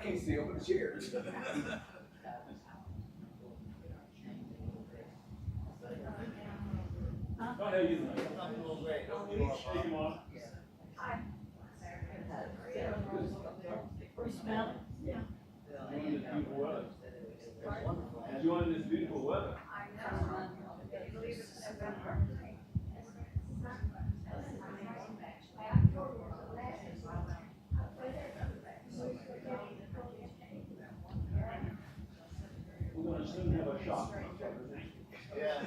can't see over the chairs. How are you doing? I'm doing great. Hey, come on. Hi. You smell it? Yeah. Enjoying this beautiful weather. Enjoying this beautiful weather. I know. Can you believe it's November? We're gonna soon have a shop. Yeah.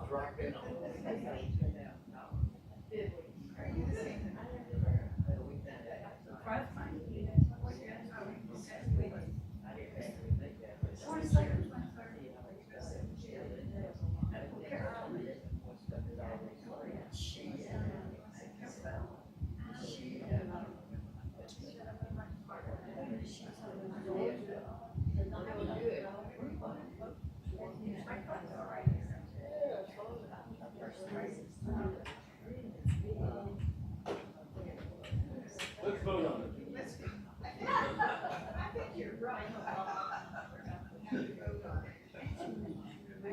Drop in. Let's vote on it. I think you're right.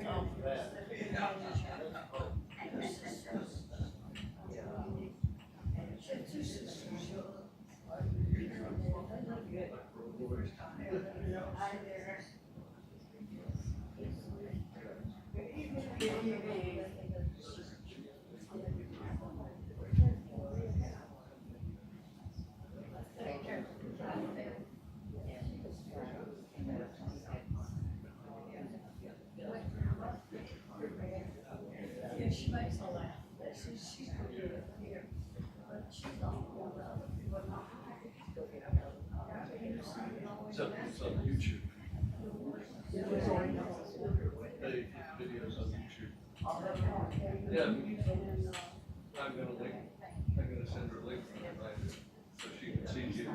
Oh, bad. Yeah, she makes a laugh. She's good here. But she's all It's on YouTube. They videos on YouTube. Yeah. I'm gonna send her a link from it, so she can see you.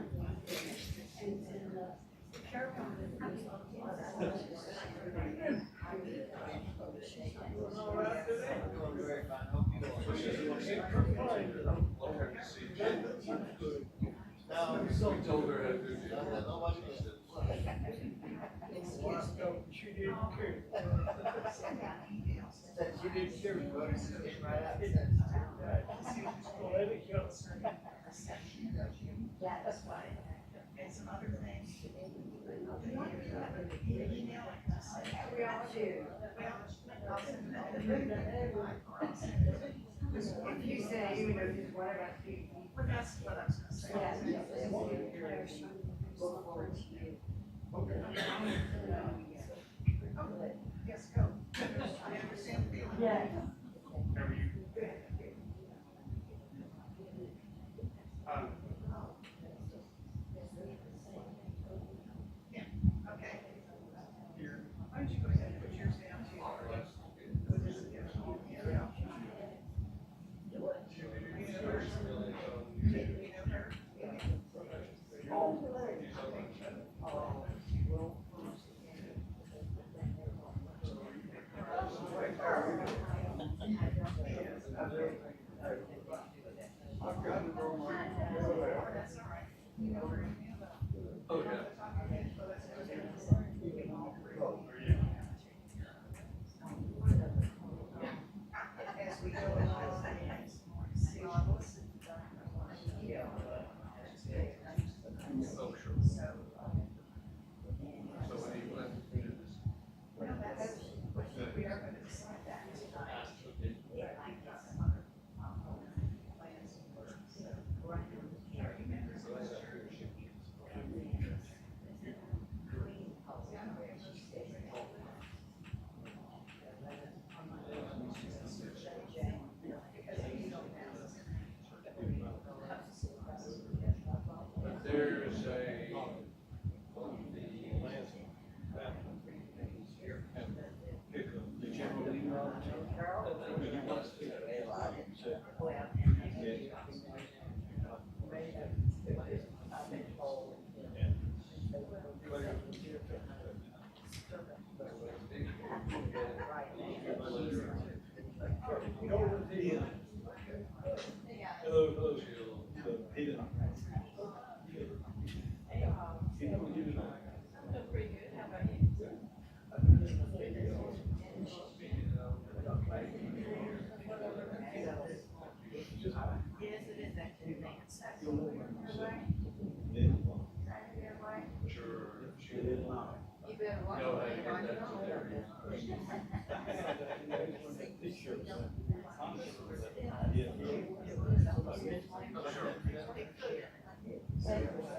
So she's looking at her, look her to see you. We told her how to do it. Nobody She said, She didn't care. She didn't care, but it came right out. Yeah, that's why. And some other things. We all do. If you say, you know, just whatever. Well, that's what I was gonna say. Yes, go. I understand the feeling. Yeah. How are you? Yeah, okay. Why don't you go ahead and put yours down too? That's all right. You know where you oh, yeah.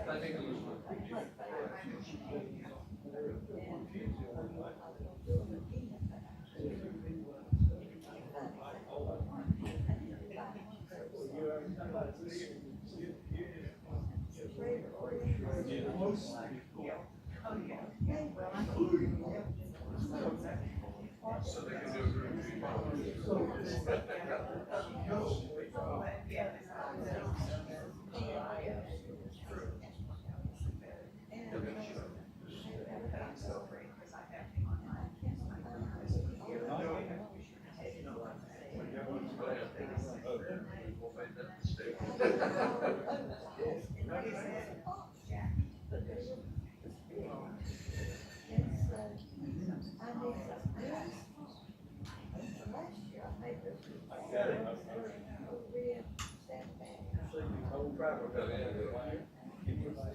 I think it was. So they can do a group We'll make that mistake.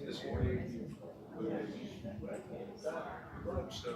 This morning, so. That's it, so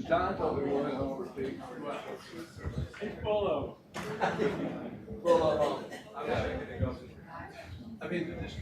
John told me one of them were big. It's full of. Well, I'm not making it go. I mean, this.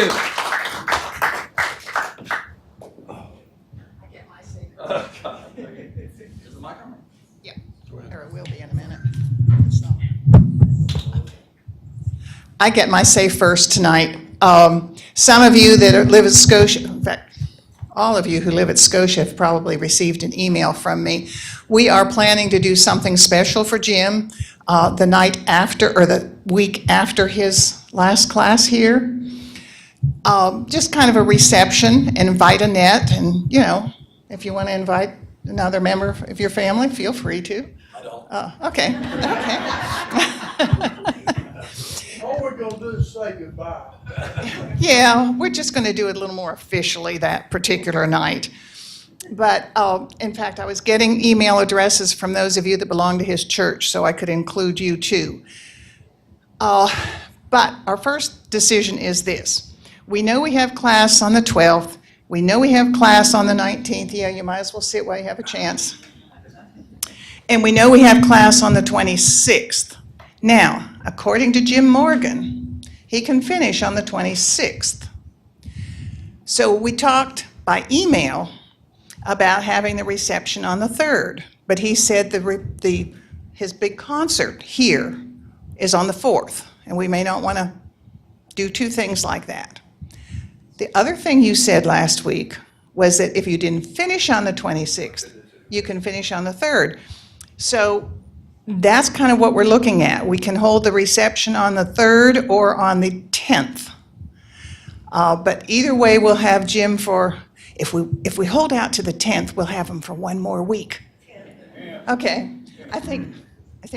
you. I get my secret. Is the mic on? Or it will be in a minute. It's not. I get my say first tonight. Some of you that live at Scotia, in fact, all of you who live at Scotia have probably received an email from me. We are planning to do something special for Jim the night after, or the week after his last class here. Just kind of a reception, and invite Annette, and, you know, if you want to invite another member of your family, feel free to. I don't. Okay, okay. All we're gonna do is say goodbye. Yeah, we're just going to do it a little more officially that particular night. But in fact, I was getting email addresses from those of you that belong to his church, so I could include you too. But our first decision is this. We know we have class on the 12th. We know we have class on the 19th. Yeah, you might as well sit while you have a chance. And we know we have class on the 26th. Now, according to Jim Morgan, he can finish on the 26th. So we talked by email about having the reception on the 3rd, but he said his big concert here is on the 4th, and we may not want to do two things like that. The other thing you said last week was that if you didn't finish on the 26th, you can finish on the 3rd. So that's kind of what we're looking at. We can hold the reception on the 3rd or on the 10th. But either way, we'll have Jim for, if we hold out to the 10th, we'll have him for one more week. Okay, I think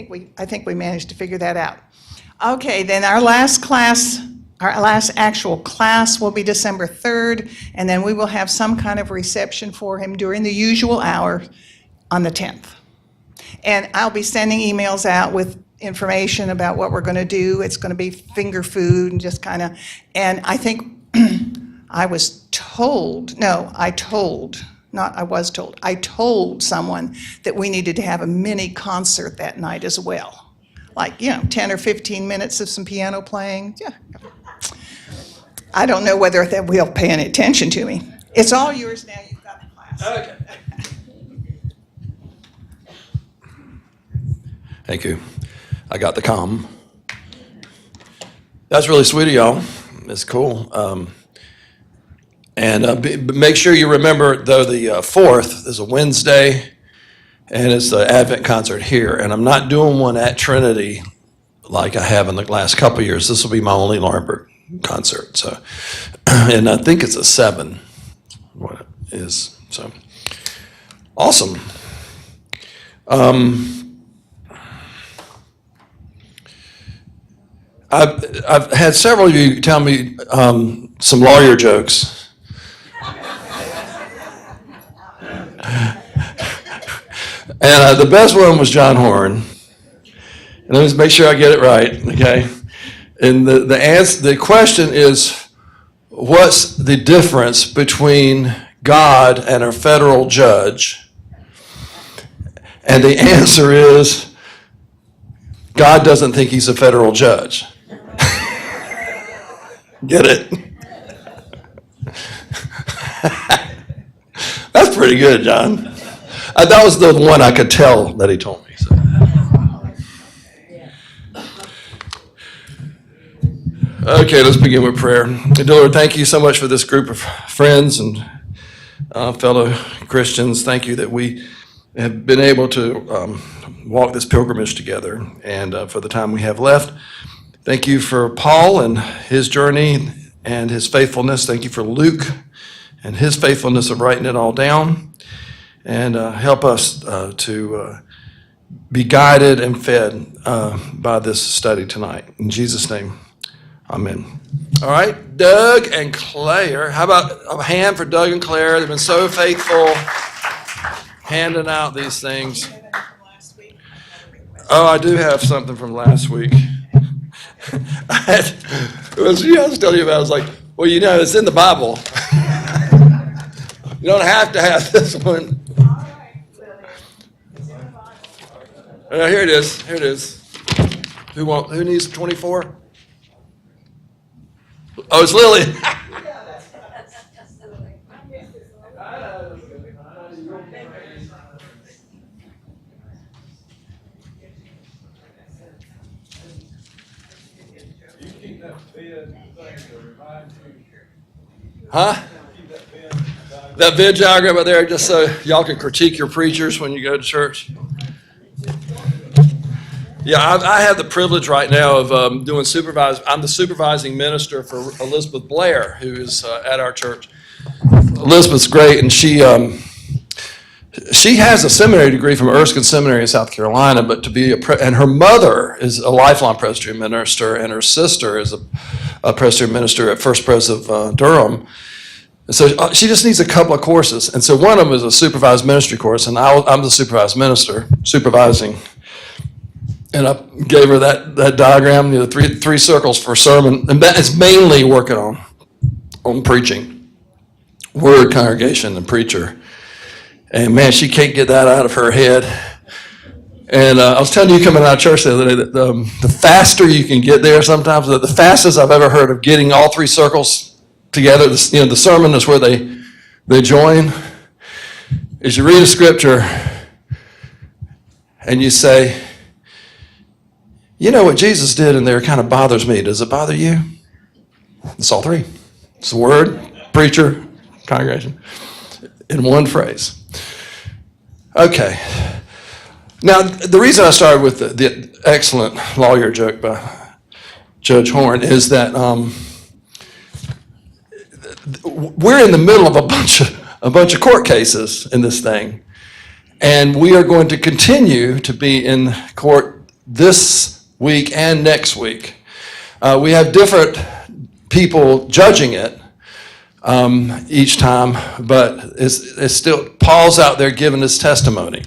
we managed to figure that out. Okay, then our last actual class will be December 3rd, and then we will have some kind of reception for him during the usual hour on the 10th. And I'll be sending emails out with information about what we're going to do. It's going to be finger food and just kind of, and I think I told someone that we needed to have a mini concert that night as well. Like, 10 or 15 minutes of some piano playing. Yeah. I don't know whether that will pay any attention to me. It's all yours now. You've got the class. Okay. Thank you. I got the comm. That's really sweet of y'all. It's cool. Make sure you remember, though, the 4th is a Wednesday, and it's the Advent concert here. And I'm not doing one at Trinity like I have in the last couple of years. This will be my only Laurinburg concert. So, and I think it's a 7. What it is. So, awesome. I've had several of you tell me some lawyer jokes. And the best one was John Horn. And let me make sure I get it right, okay? And the question is, what's the difference between God and a federal judge? And the answer is, God doesn't think he's a federal judge. Get it? That's pretty good, John. That was the one I could tell that he told me. So. Okay, let's begin with prayer. Dear Lord, thank you so much for this group of friends and fellow Christians. Thank you that we have been able to walk this pilgrimage together, and for the time we have left. Thank you for Paul and his journey and his faithfulness. Thank you for Luke and his faithfulness of writing it all down. And help us to be guided and fed by this study tonight. In Jesus' name, amen. All right, Doug and Claire. How about a hand for Doug and Claire? They've been so faithful handing out these things. Oh, I do have something from last week. I was telling you about. I was like, well, it's in the Bible. You don't have to have this one. Here it is. Here it is. Who needs 24? Oh, it's Lily. You keep that bed thing to remind you. Huh? Keep that bed diagram. That Venn diagram right there, just so y'all can critique your preachers when you go to church. Yeah, I have the privilege right now of doing I'm the supervising minister for Elizabeth Blair, who is at our church. Elizabeth's great, and she has a seminary degree from Erskine Seminary in South Carolina, but and her mother is a lifelong Presbyterian minister, and her sister is a Presbyterian minister at First Pres of Durham. So she just needs a couple of courses, and so one of them is a supervised ministry course, and I'm the supervised minister, supervising. And I gave her that diagram, three circles for sermon, and that is mainly working on preaching, word, congregation, and preacher. And man, she can't get that out of her head. And I was telling you coming out of church the other day that the faster you can get there sometimes, the fastest I've ever heard of getting all three circles together, the sermon is where they join, is you read a scripture and you say, you know what Jesus did in there kind of bothers me. Does it bother you? It's all three. It's the word, preacher, congregation, in one phrase. Okay. Now, the reason I started with the excellent lawyer joke by Judge Horn is that we're in the middle of a bunch of court cases in this thing, and we are going to continue to be in court this week and next week. We have different people judging it each time, but it's still Paul's out there giving his testimony.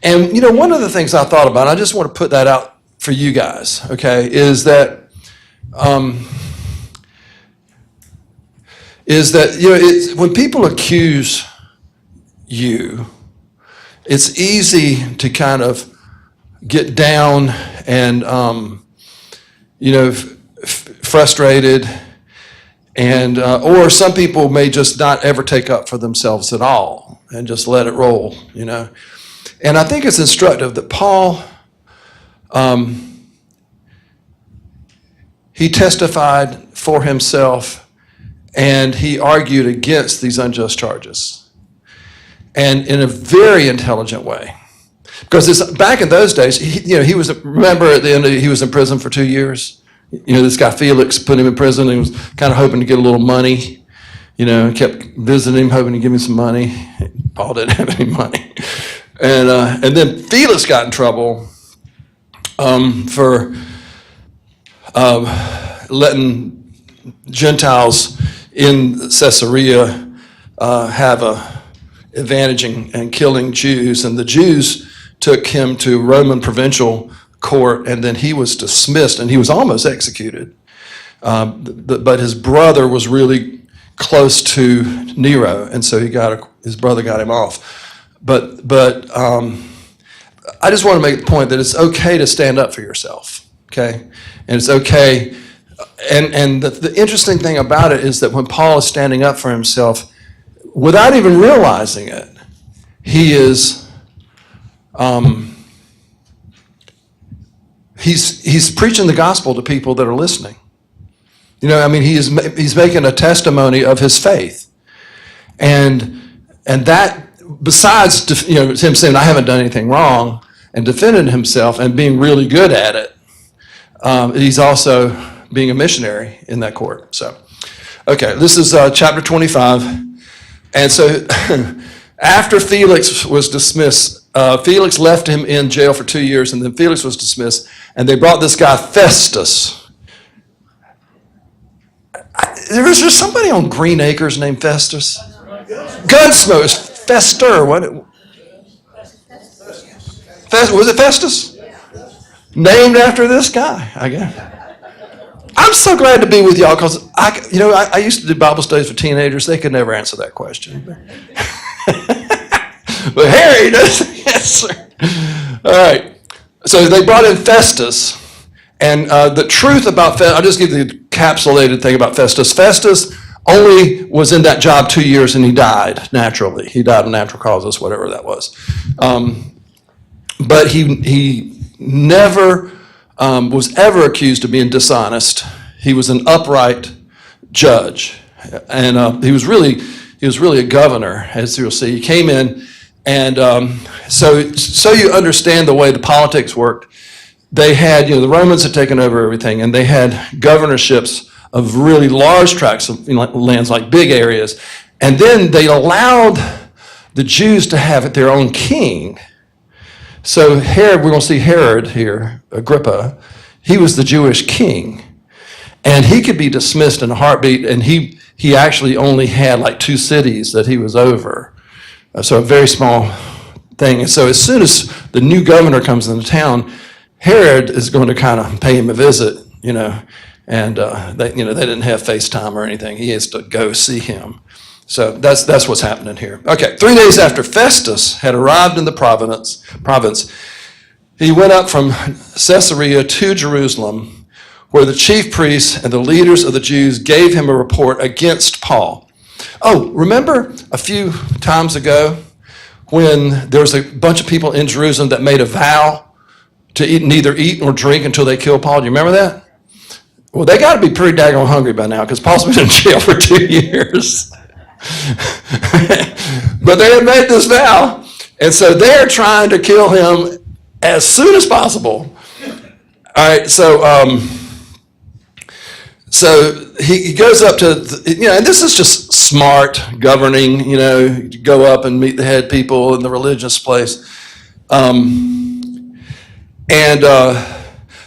And one of the things I thought about, and I just want to put that out for you guys, okay, is that when people accuse you, it's easy to kind of get down and frustrated, and or some people may just not ever take up for themselves at all and just let it roll, And I think it's instructive that Paul, he testified for himself and he argued against these unjust charges, and in a very intelligent way. Because back in those days, he was, remember at the end, he was in prison for 2 years. This guy Felix put him in prison, and he was kind of hoping to get a little money. Kept visiting him, hoping to give him some money. Paul didn't have any money. And then Felix got in trouble for letting Gentiles in Caesarea have a advantage in killing Jews, and the Jews took him to Roman provincial court, and then he was dismissed, and he was almost executed. But his brother was really close to Nero, and so his brother got him off. But I just want to make the point that it's okay to stand up for yourself, okay? And it's okay. And the interesting thing about it is that when Paul is standing up for himself, without even realizing it, he is he's preaching the gospel to people that are listening. He's making a testimony of his faith, and that, besides him saying I haven't done anything wrong and defending himself and being really good at it, he's also being a missionary in that court. So, okay, this is chapter 25, and so after Felix was dismissed, Felix left him in jail for 2 years, and then Felix was dismissed, and they brought this guy Festus. There was just somebody on Green Acres named Festus. Gunsmoke. Fester. What? Was it Festus? Named after this guy, I guess. I'm so glad to be with y'all because I used to do Bible studies for teenagers. They could never answer that question. But Harry does answer. All right. So they brought in Festus, And the truth about Festus, I'll just give you the encapsulated thing about Festus. Festus only was in that job 2 years and he died naturally. He died of natural causes, whatever that was. But he never was ever accused of being dishonest. He was an upright judge. And he was really a governor, as you'll see. He came in, and so you understand the way the politics worked. They had, the Romans had taken over everything, and they had governorships of really large tracts of lands, like big areas. And then they allowed the Jews to have their own king. So Herod, we're going to see Herod here, Agrippa, he was the Jewish king. And he could be dismissed in a heartbeat, and he actually only had like 2 cities that he was over. So a very small thing. And so as soon as the new governor comes into town, Herod is going to kind of pay him a visit, and they didn't have FaceTime or anything. He has to go see him. So that's what's happening here. Okay, 3 days after Festus had arrived in the province, he went up from Caesarea to Jerusalem, where the chief priests and the leaders of the Jews gave him a report against Paul. Oh, remember a few times ago when there was a bunch of people in Jerusalem that made a vow to neither eat nor drink until they kill Paul? Do you remember that? Well, they got to be pretty daggone hungry by now, because Paul's been in jail for 2 years. But they had made this vow, and so they're trying to kill him as soon as possible. All right, so he goes up to, and this is just smart governing, you go up and meet the head people in the religious place. And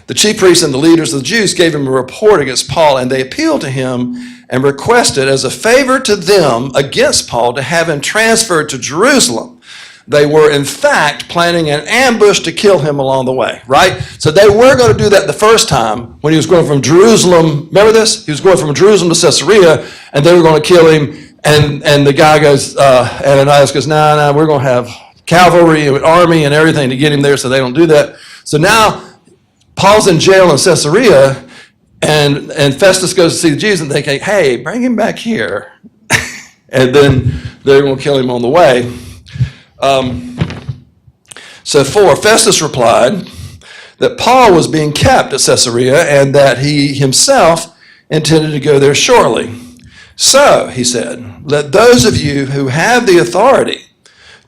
the chief priests and the leaders of the Jews gave him a report against Paul, and they appealed to him and requested as a favor to them against Paul to have him transferred to Jerusalem. They were, in fact, planning an ambush to kill him along the way, right? So they were going to do that the first time when he was going from Jerusalem. Remember this? He was going from Jerusalem to Caesarea, and they were going to kill him. And the guy goes, Ananias goes, no, we're going to have cavalry and army and everything to get him there, so they don't do that. So now Paul's in jail in Caesarea, and Festus goes to see the Jews, and they think, hey, bring him back here. And then they're going to kill him on the way. So 4, Festus replied that Paul was being kept at Caesarea and that he himself intended to go there shortly. So, he said, let those of you who have the authority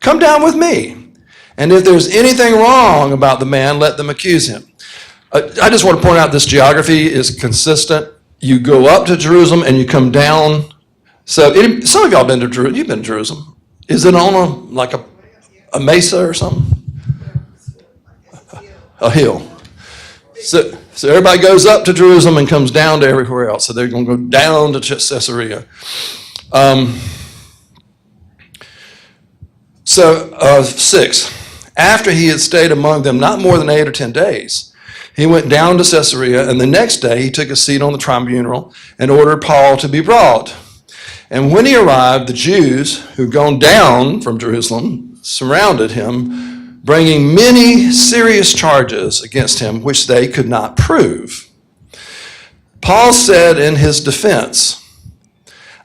come down with me. And if there's anything wrong about the man, let them accuse him. I just want to point out this geography is consistent. You go up to Jerusalem and you come down. So some of y'all been to Jerusalem. You've been to Jerusalem. Is it on a mesa or something? A hill. So everybody goes up to Jerusalem and comes down to everywhere else. So they're going to go down to Caesarea. 6. After he had stayed among them not more than 8 or 10 days, he went down to Caesarea, and the next day he took a seat on the tribunal and ordered Paul to be brought. And when he arrived, the Jews who'd gone down from Jerusalem surrounded him, bringing many serious charges against him, which they could not prove. Paul said in his defense,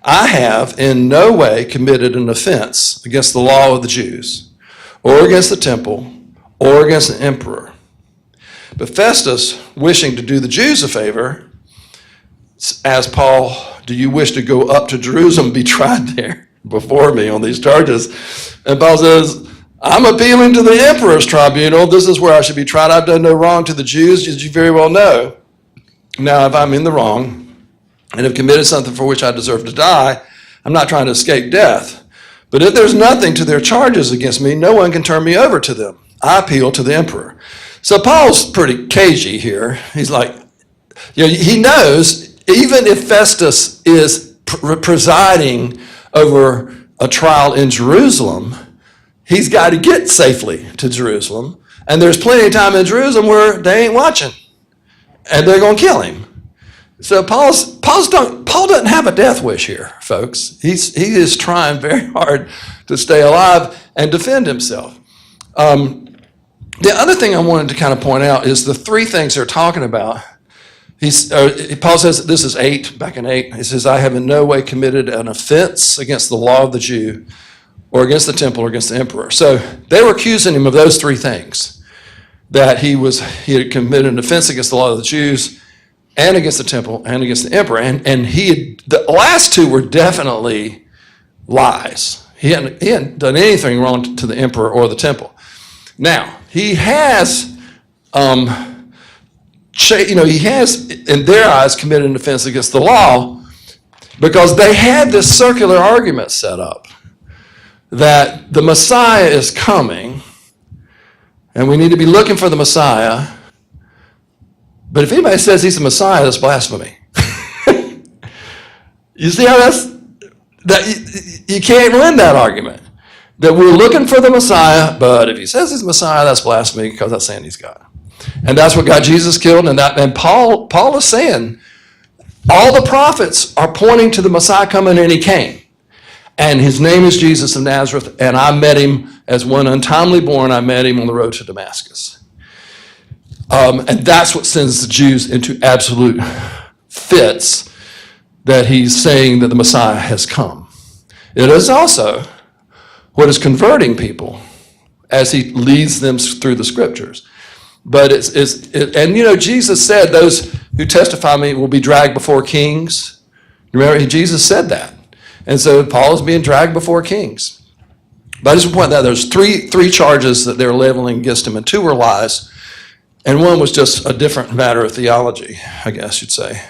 I have in no way committed an offense against the law of the Jews, or against the temple, or against the emperor. But Festus, wishing to do the Jews a favor, asked Paul, do you wish to go up to Jerusalem and be tried there before me on these charges? And Paul says, I'm appealing to the emperor's tribunal. This is where I should be tried. I've done no wrong to the Jews, as you very well know. Now, if I'm in the wrong and have committed something for which I deserve to die, I'm not trying to escape death. But if there's nothing to their charges against me, no one can turn me over to them. I appeal to the emperor. So Paul's pretty cagey here. He's like, he knows even if Festus is presiding over a trial in Jerusalem, he's got to get safely to Jerusalem. And there's plenty of time in Jerusalem where they ain't watching. And they're going to kill him. So Paul doesn't have a death wish here, folks. He is trying very hard to stay alive and defend himself. The other thing I wanted to kind of point out is the three things they're talking about. Paul says, this is 8, back in 8, he says, I have in no way committed an offense against the law of the Jew or against the temple or against the emperor. So they were accusing him of those three things, that he had committed an offense against the law of the Jews and against the temple and against the emperor. And the last two were definitely lies. He hadn't done anything wrong to the emperor or the temple. Now, he has, he has, in their eyes, committed an offense against the law because they had this circular argument set up that the Messiah is coming and we need to be looking for the Messiah. But if anybody says he's the Messiah, that's blasphemy. You see how you can't win that argument. That we're looking for the Messiah, but if he says he's the Messiah, that's blasphemy because that's saying he's God. And that's what got Jesus killed. And Paul is saying all the prophets are pointing to the Messiah coming, and he came. And his name is Jesus of Nazareth, and I met him as one untimely born. I met him on the road to Damascus. And that's what sends the Jews into absolute fits that he's saying that the Messiah has come. It is also what is converting people as he leads them through the scriptures. But Jesus said, those who testify me will be dragged before kings. Remember, Jesus said that. And so Paul is being dragged before kings. But I just want to point out there's three charges that they're leveling against him, and 2 were lies, and 1 was just a different matter of theology, I guess you'd say.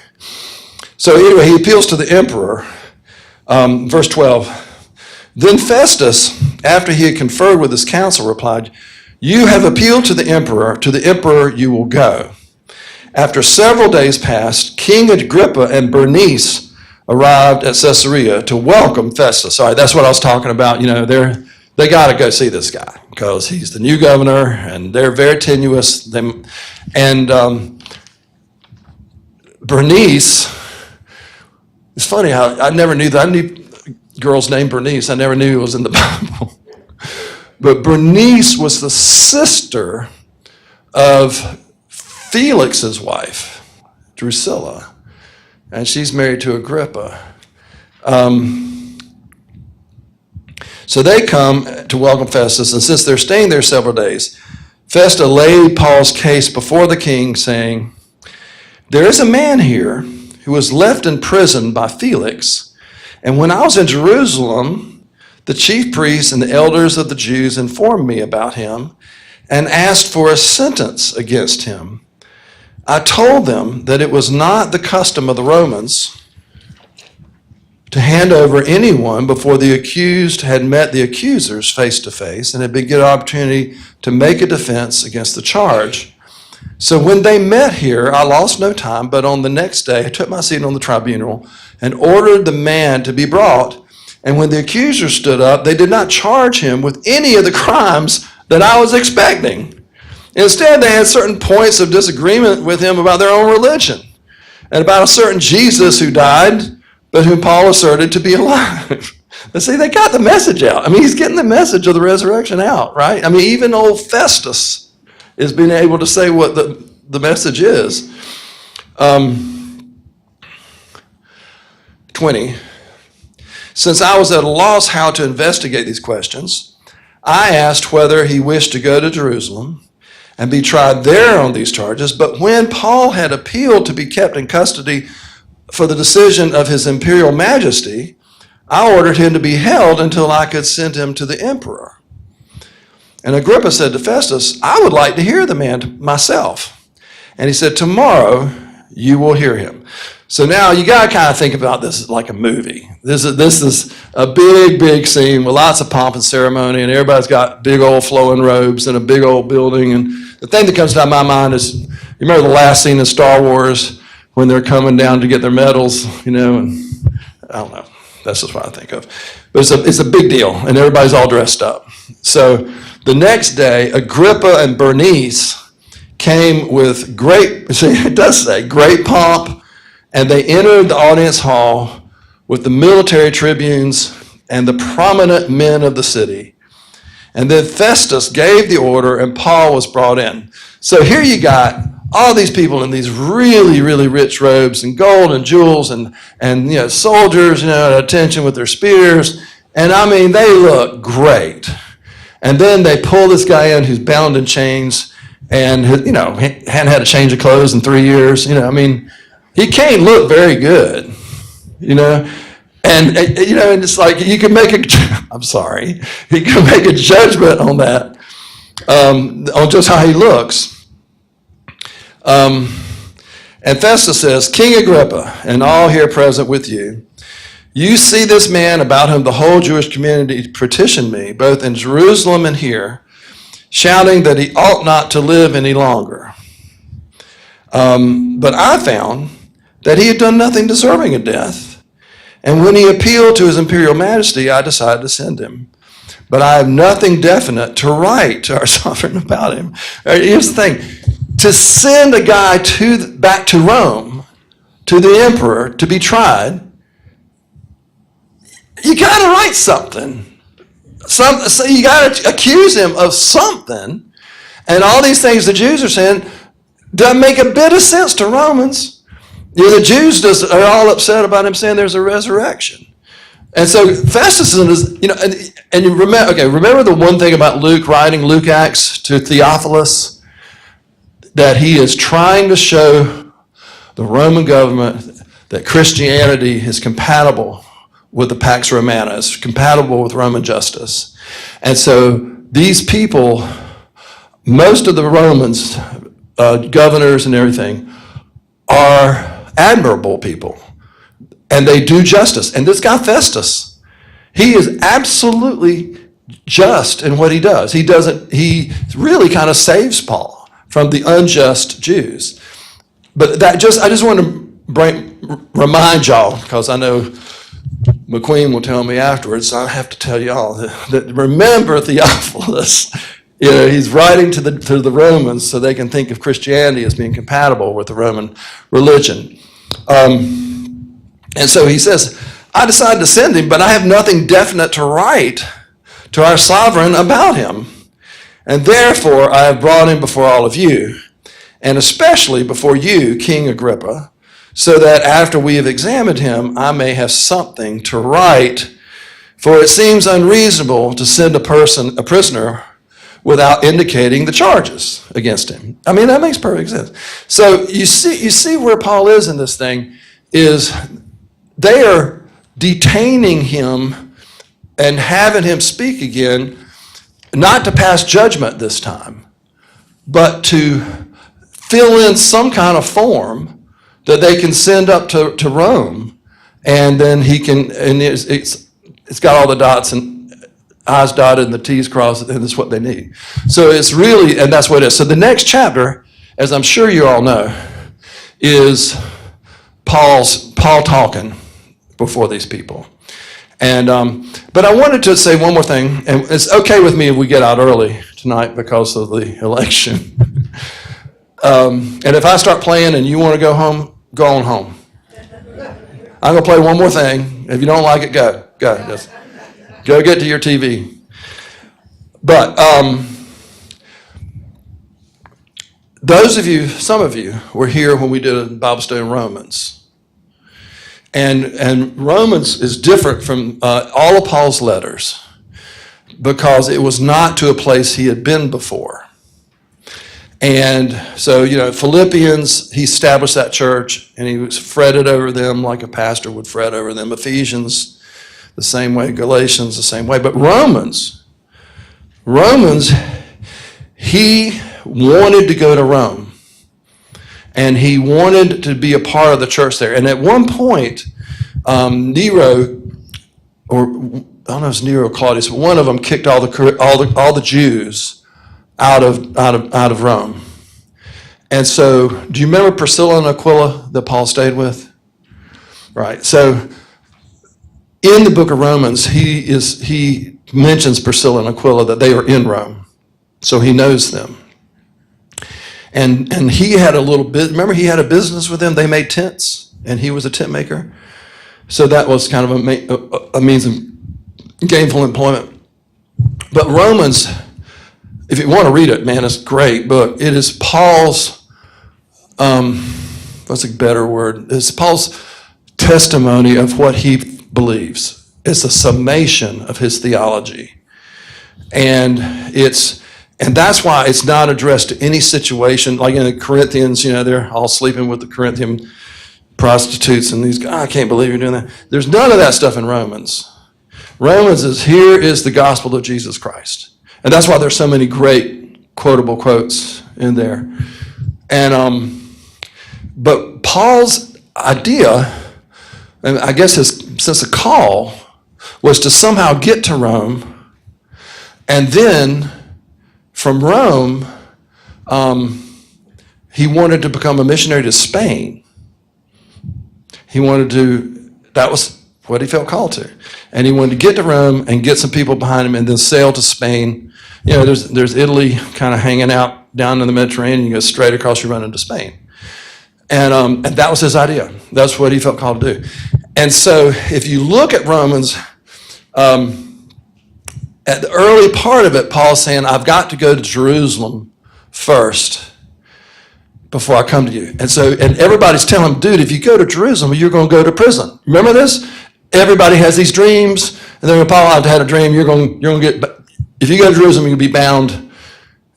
So anyway, he appeals to the emperor. Verse 12. Then Festus, after he had conferred with his council, replied, you have appealed to the emperor you will go. After several days passed, King Agrippa and Bernice arrived at Caesarea to welcome Festus. All right, that's what I was talking about. They got to go see this guy because he's the new governor, and they're very tenuous. Bernice, it's funny how I never knew that. I knew girl's named Bernice. I never knew it was in the Bible. But Bernice was the sister of Felix's wife, Drusilla, and she's married to Agrippa. So they come to welcome Festus, and since they're staying there several days, Festus laid Paul's case before the king, saying, there is a man here who was left in prison by Felix, and when I was in Jerusalem, the chief priests and the elders of the Jews informed me about him and asked for a sentence against him. I told them that it was not the custom of the Romans to hand over anyone before the accused had met the accusers face to face and had been given an opportunity to make a defense against the charge. So when they met here, I lost no time, but on the next day I took my seat on the tribunal and ordered the man to be brought. And when the accusers stood up, they did not charge him with any of the crimes that I was expecting. Instead, they had certain points of disagreement with him about their own religion and about a certain Jesus who died, but whom Paul asserted to be alive. And see, they got the message out. I mean, he's getting the message of the resurrection out, right? I mean, even old Festus is being able to say what the message is. 20. Since I was at a loss how to investigate these questions, I asked whether he wished to go to Jerusalem and be tried there on these charges. But when Paul had appealed to be kept in custody for the decision of his imperial majesty, I ordered him to be held until I could send him to the emperor. And Agrippa said to Festus, I would like to hear the man myself. And he said, tomorrow you will hear him. So now you got to kind of think about this like a movie. This is a big, big scene with lots of pomp and ceremony, and everybody's got big old flowing robes and a big old building. And the thing that comes to my mind is, you remember the last scene in Star Wars when they're coming down to get their medals, and I don't know. That's just what I think of. But it's a big deal, and everybody's all dressed up. So the next day, Agrippa and Bernice came with great pomp, and they entered the audience hall with the military tribunes and the prominent men of the city. And then Festus gave the order, and Paul was brought in. So here you got all these people in these really, really rich robes and gold and jewels and soldiers, at attention with their spears. And I mean, they look great. And then they pull this guy in who's bound in chains and, hadn't had a change of clothes in 3 years. He can't look very good, And, and it's like you can make you can make a judgment on that, on just how he looks. And Festus says, King Agrippa, and all here present with you, you see this man about whom the whole Jewish community petitioned me, both in Jerusalem and here, shouting that he ought not to live any longer. But I found that he had done nothing deserving of death. And when he appealed to his imperial majesty, I decided to send him. But I have nothing definite to write to our sovereign about him. Here's the thing. To send a guy back to Rome, to the emperor, to be tried, you got to write something. So you got to accuse him of something. And all these things the Jews are saying doesn't make a bit of sense to Romans. The Jews are all upset about him saying there's a resurrection. And so Festus is, and you remember the one thing about Luke writing Luke Acts to Theophilus, that he is trying to show the Roman government that Christianity is compatible with the Pax Romana, is compatible with Roman justice. And so these people, most of the Romans, governors and everything, are admirable people. And they do justice. And this guy Festus, he is absolutely just in what he does. He really kind of saves Paul from the unjust Jews. But I just want to remind y'all, because I know McQueen will tell me afterwards, so I have to tell y'all that remember Theophilus. He's writing to the Romans so they can think of Christianity as being compatible with the Roman religion. And so he says, I decided to send him, but I have nothing definite to write to our sovereign about him. And therefore I have brought him before all of you, and especially before you, King Agrippa, so that after we have examined him, I may have something to write. For it seems unreasonable to send a prisoner without indicating the charges against him. That makes perfect sense. So you see where Paul is in this thing, is they are detaining him and having him speak again, not to pass judgment this time, but to fill in some kind of form that they can send up to Rome, and then he can, and it's got all the dots and I's dotted and the T's crossed, and that's what they need. So it's really, and that's what it is. So the next chapter, as I'm sure you all know, is Paul talking before these people. And but I wanted to say one more thing, and it's okay with me if we get out early tonight because of the election. And if I start playing and you want to go home, go on home. I'm going to play one more thing. If you don't like it, go. Just go get to your TV. But some of you were here when we did a Bible study in Romans. And Romans is different from all of Paul's letters because it was not to a place he had been before. And so, Philippians, he established that church and he was fretted over them like a pastor would fret over them. Ephesians, the same way. Galatians, the same way. But Romans, he wanted to go to Rome. And he wanted to be a part of the church there. And at one point, Nero, or I don't know if it's Nero or Claudius, but one of them kicked all the Jews out of Rome. And so, do you remember Priscilla and Aquila that Paul stayed with? Right. So, in the book of Romans, he mentions Priscilla and Aquila that they are in Rome, so he knows them. And he had a little bit. Remember, he had a business with them. They made tents, and he was a tent maker. So that was kind of a means of gainful employment. But Romans, if you want to read it, man, it's a great book. It is Paul's, what's a better word? It's Paul's testimony of what he believes. It's a summation of his theology. And that's why it's not addressed to any situation. Like in the Corinthians, they're all sleeping with the Corinthian prostitutes and these guys, I can't believe you're doing that. There's none of that stuff in Romans. Romans is, here is the gospel of Jesus Christ. And that's why there's so many great quotable quotes in there. And but Paul's idea, and I guess his sense of call, was to somehow get to Rome, and then from Rome, he wanted to become a missionary to Spain. That was what he felt called to. And he wanted to get to Rome and get some people behind him and then sail to Spain. There's Italy kind of hanging out down in the Mediterranean. You go straight across, you run into Spain. And that was his idea. That's what he felt called to do. And so if you look at Romans, at the early part of it, Paul's saying, I've got to go to Jerusalem first before I come to you. And everybody's telling him, dude, if you go to Jerusalem, you're going to go to prison. Remember this? Everybody has these dreams, and then Paul, I've had a dream, you're going to get, if you go to Jerusalem, you'll be bound.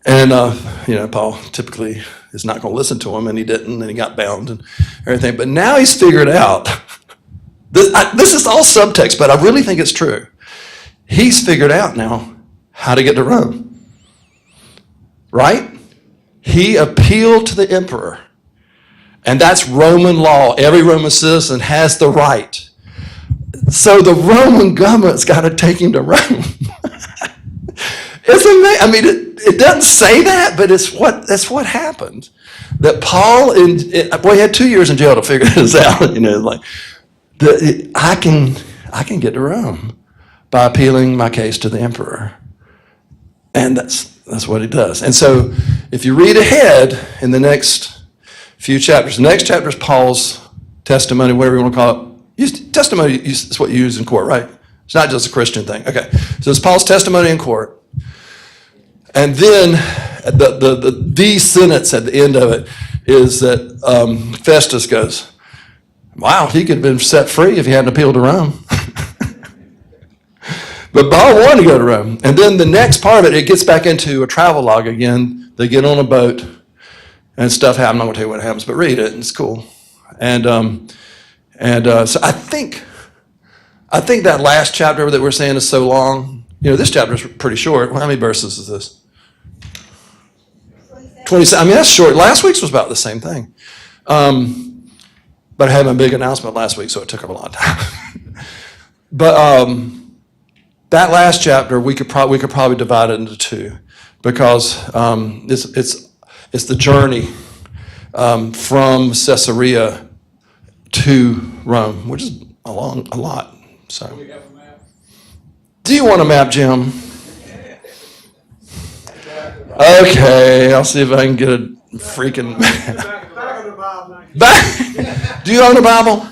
And, Paul typically is not going to listen to him, and he didn't, and he got bound and everything. But now he's figured out, this is all subtext, but I really think it's true. He's figured out now how to get to Rome. Right? He appealed to the emperor. And that's Roman law. Every Roman citizen has the right. So the Roman government's got to take him to Rome. It's amazing. I mean, it doesn't say that, but that's what happened. That Paul, he had 2 years in jail to figure this out. I can get to Rome by appealing my case to the emperor. And that's what he does. And so if you read ahead in the next few chapters, the next chapter is Paul's testimony, whatever you want to call it. Testimony is what you use in court, right? It's not just a Christian thing. Okay. So it's Paul's testimony in court. And then the sentence at the end of it is that Festus goes, wow, he could have been set free if he hadn't appealed to Rome. But Paul wanted to go to Rome. And then the next part of it gets back into a travel log again. They get on a boat and stuff happens. I'm not going to tell you what happens, but read it. It's cool. And so I think that last chapter that we're saying is so long. This chapter is pretty short. How many verses is this? 27. I mean, that's short. Last week's was about the same thing. But I had my big announcement last week, so it took up a lot of time. But that last chapter, we could probably divide it into two, because it's the journey from Caesarea to Rome, which is a lot. So, We have a map. do you want a map, Jim? Okay, I'll see if I can get a freaking map. Back of the Bible. Back. Do you own a Bible?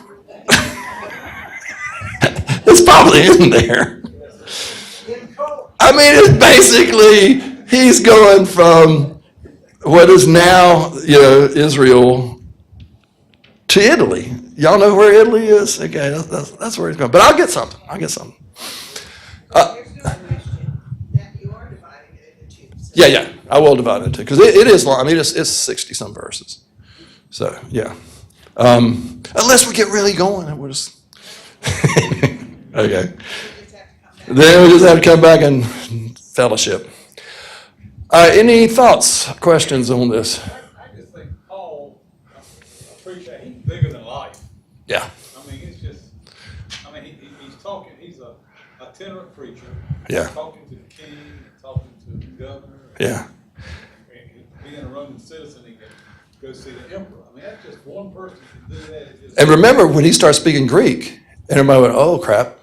It's probably in there. I mean, it's basically, he's going from what is now, Israel to Italy. Y'all know where Italy is? Okay, that's where he's going. But I'll get something. There's no question that you are dividing it into two. Yeah, I will divide it into, because it is long. I mean, it's 60-some verses. So, yeah. Unless we get really going, and we'll just... Okay. Then we just have to come back and fellowship. Any thoughts, questions on this? I just think Paul, I appreciate, he's bigger than life. Yeah. I mean, it's just, he's talking, he's a itinerant preacher. Yeah. He's talking to the king, and talking to the governor. Yeah. And being a Roman citizen, he can go see the emperor. I mean, that's just one person can do that. It's just- And remember, when he started speaking Greek, everybody went, oh, crap.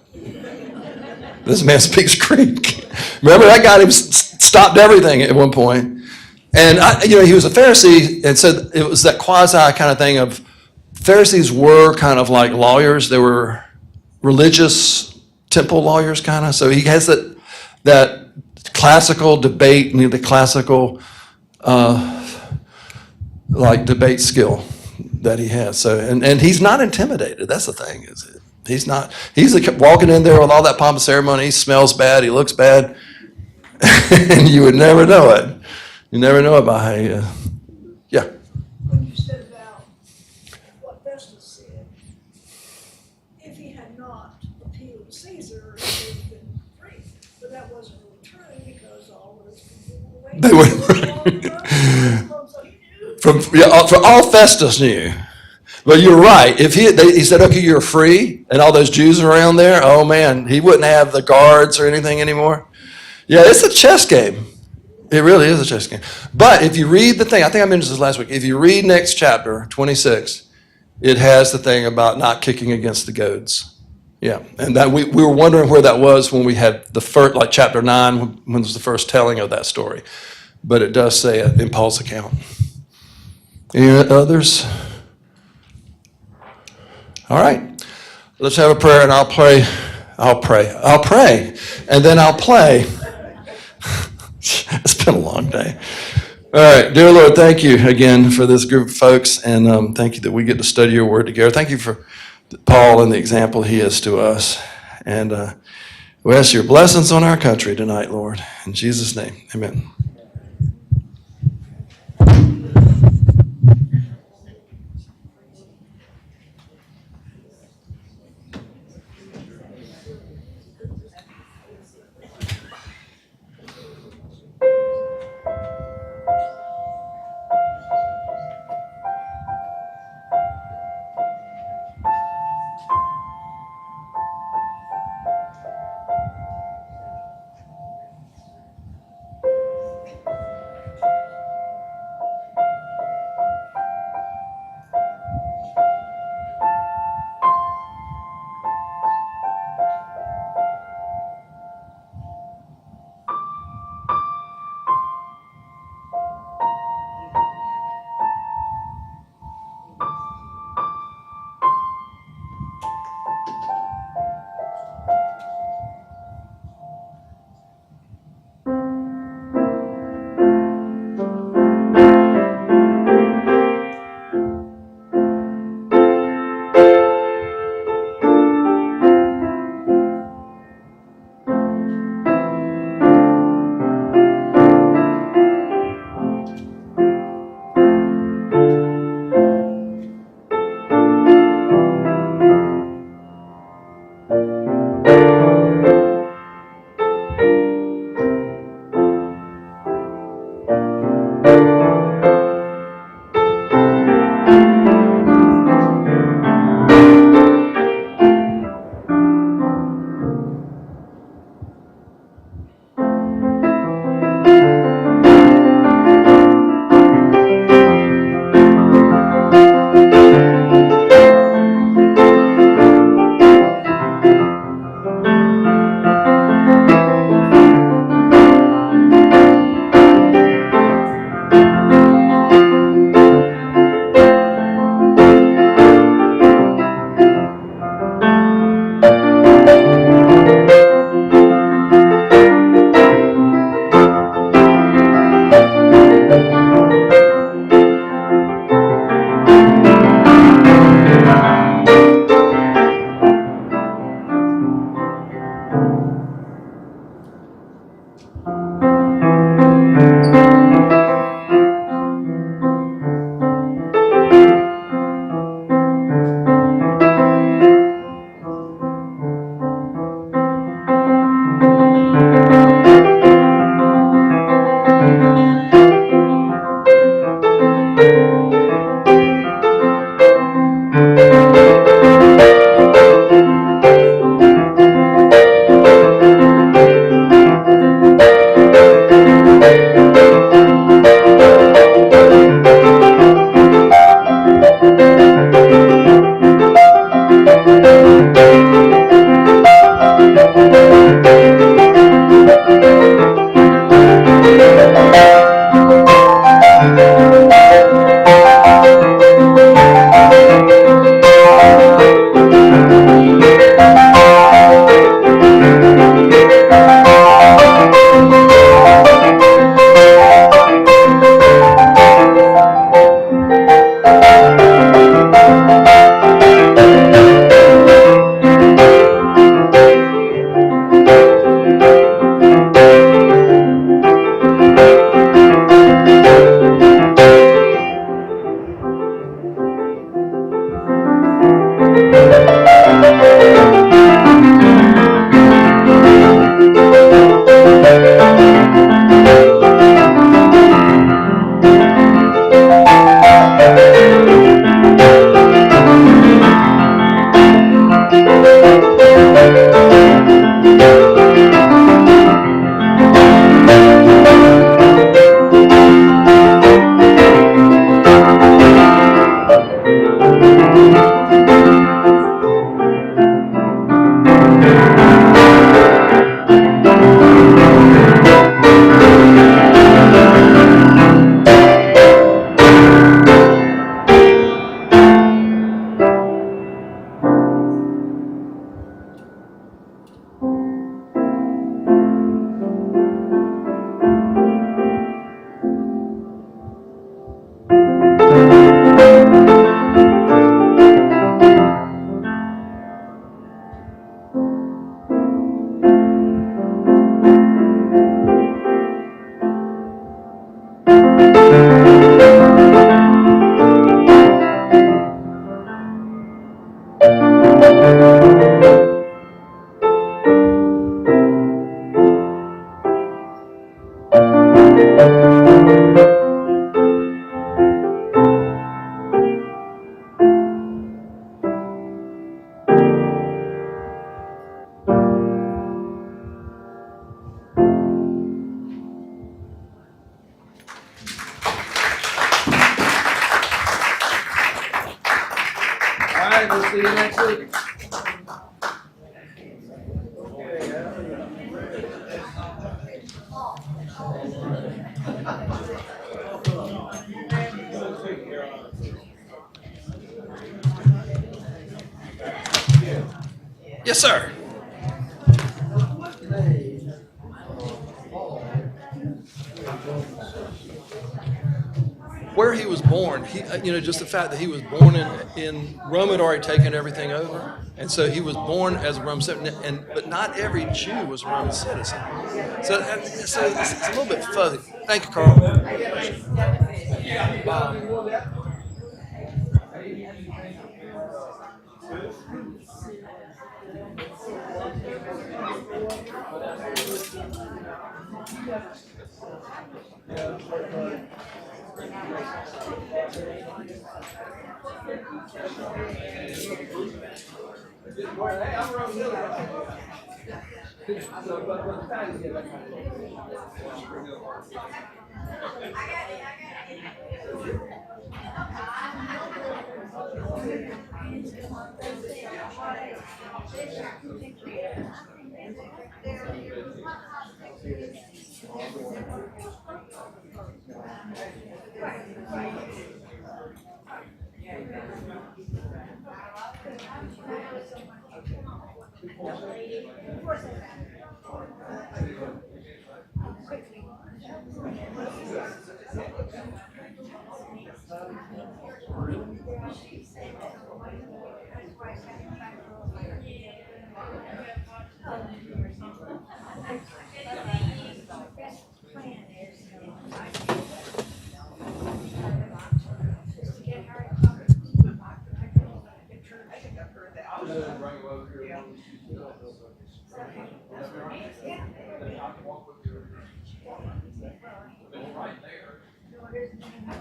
This man speaks Greek. Remember, that got him stopped everything at one point. And, he was a Pharisee, and so it was that quasi kind of thing of, Pharisees were kind of like lawyers. They were religious temple lawyers kind of. So he has that classical debate, the classical like debate skill that he has. So, and he's not intimidated. That's the thing. He's not. He's walking in there with all that pomp and ceremony. He smells bad. He looks bad, and you would never know it. You never know it by yeah. When you said about what Festus said, if he had not appealed to Caesar, he would have been free. But that wasn't really true because all those people were waiting. They were- So he knew. For all Festus knew. But you're right. If he said, okay, you're free, and all those Jews are around there, oh man, he wouldn't have the guards or anything anymore. Yeah, it's a chess game. It really is a chess game. But if you read the thing, I think I mentioned this last week. If you read next chapter, 26, it has the thing about not kicking against the goads. Yeah, and that we were wondering where that was when we had the first, like chapter 9, when was the first telling of that story. But it does say it in Paul's account. Any others? All right. Let's have a prayer, and I'll pray, and then I'll play. It's been a long day. All right. Dear Lord, thank you again for this group of folks, and thank you that we get to study your word together. Thank you for Paul and the example he is to us. And we ask your blessings on our country tonight, Lord. In Jesus' name, amen. right, we'll see you next week. Yes, sir. Where he was born, just the fact that he was born in Rome had already taken everything over, and so he was born as a Roman citizen. But not every Jew was a Roman citizen, so it's a little bit fuzzy. Thank you, Carl.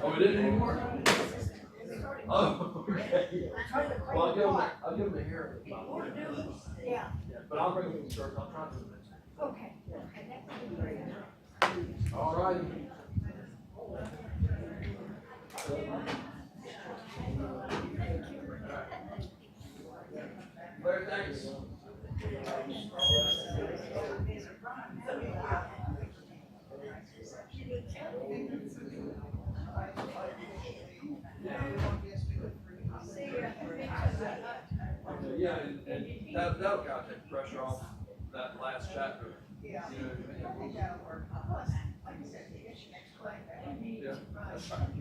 Oh, we didn't anymore? Oh, okay. Well, I'll give him a hair. Yeah, But I'll bring him to church, I'll try to. okay. All right. Larry, thanks. Yeah, and that'll kind of take the pressure off that last chapter. Yeah. You know, I think that'll work. Plus, like you said, the issue explained that. yeah, that's fine.